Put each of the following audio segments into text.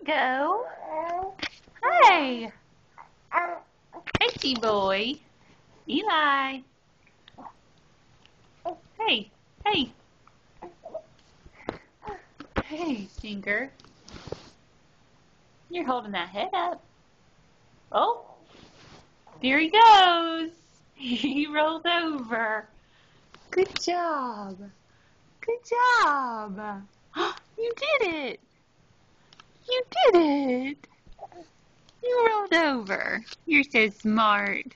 go. Hey. Hey, T-Boy. Eli. Hey. Hey. Hey, Stinker. You're holding that head up. Oh. There he goes. He rolled over. Good job. Good job. You did it. You did it. You rolled over. You're so smart.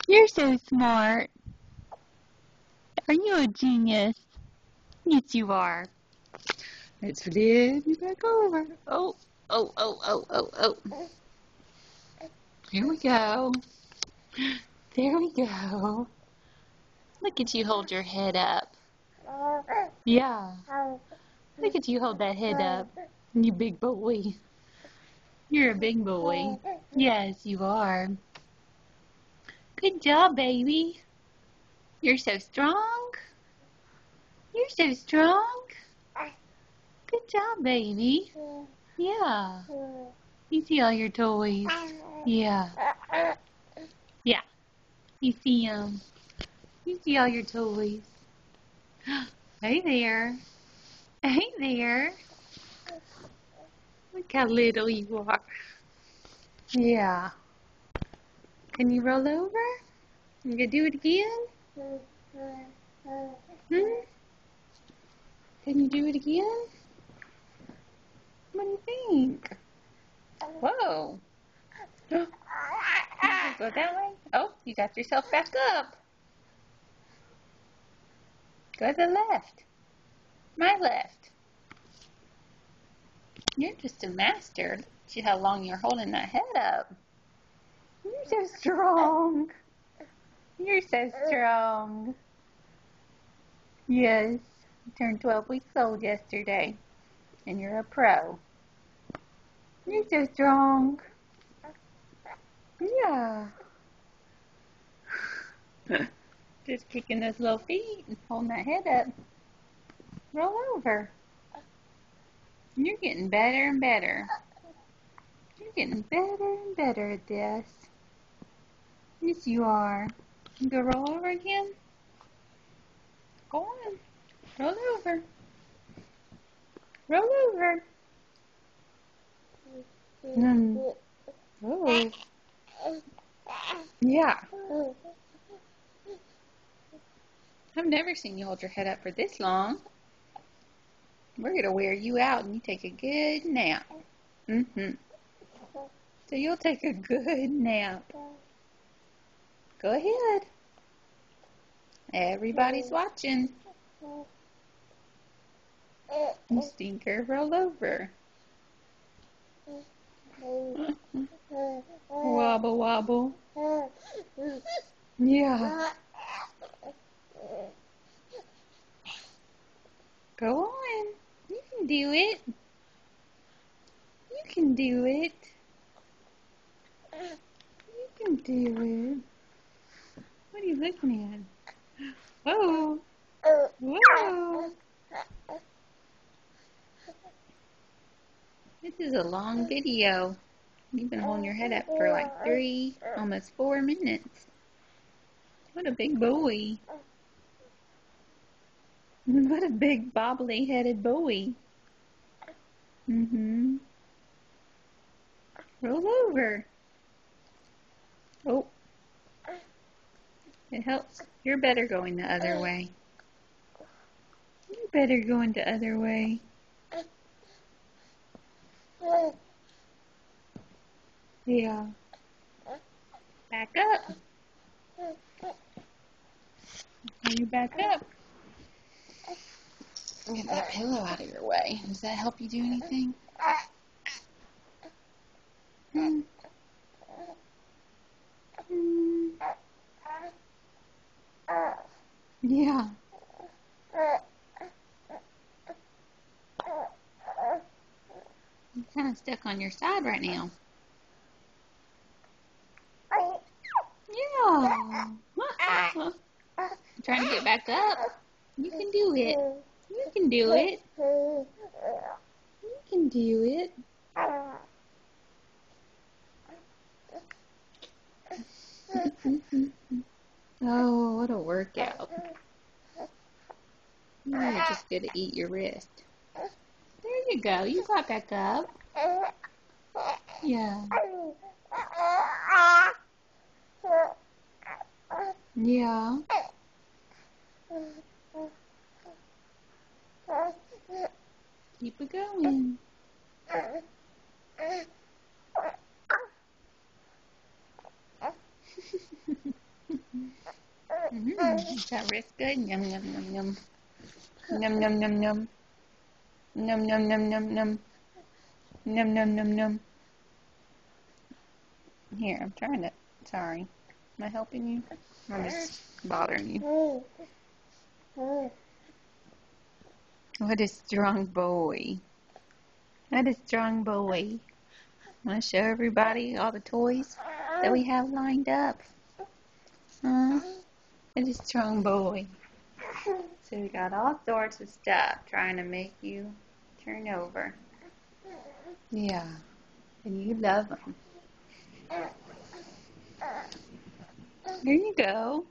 You're so smart. Are you a genius? Yes, you are. Let's flip you back over. Oh. Here we go. There we go. Look at you hold your head up. Yeah. Look at you hold that head up. You big boy. You're a big boy. Yes, you are. Good job, baby. You're so strong. You're so strong. Good job, baby. Yeah. You see all your toys? Yeah. Yeah. You see them. You see all your toys. Hey there. Hey there. Look how little you are. Yeah. Can you roll over? You gonna do it again? Can you do it again? What do you think? Whoa. Go that way? Oh, you got yourself back up. Go to the left. My left. You're just a master. See how long you're holding that head up. You're so strong. You're so strong. Yes. You turned 12 weeks old yesterday. And you're a pro. You're so strong. Yeah. Just kicking those little feet and holding that head up. Roll over. You're getting better and better. You're getting better and better at this. Yes, you are. You go roll over again? Go on. Roll over. Roll over. Oh. Yeah. I've never seen you hold your head up for this long. We're going to wear you out and you take a good nap. So you'll take a good nap. Go ahead. Everybody's watching. You stinker, roll over. Wobble, wobble. Yeah. Go on. You can do it. You can do it. You can do it. What are you looking at? Whoa. Whoa. This is a long video. You've been holding your head up for like 3, almost 4 minutes. What a big boy. What a big bobbly-headed boy. Roll over. Oh. It helps. You're better going the other way. You're better going the other way. Yeah. Back up. Are you back up? Get that pillow out of your way. Does that help you do anything? Yeah. You're kind of stuck on your side right now. Yeah. Trying to get back up. You can do it. You can do it. You can do it. Oh, what a workout. Now you're just going to eat your wrist. There you go. You got back up. Yeah. Yeah. Keep it going. Is that wrist good? Yum, yum, yum, yum. Num, num, num, num. Num, num, num, num, num. Num, num, num, num. Here, I'm trying to... Sorry. Am I helping you? I'm just bothering you. What a strong boy. What a strong boy. Want to show everybody all the toys that we have lined up? What a strong boy. So we got all sorts of stuff trying to make you turn over. Yeah. And you love them. Here you go.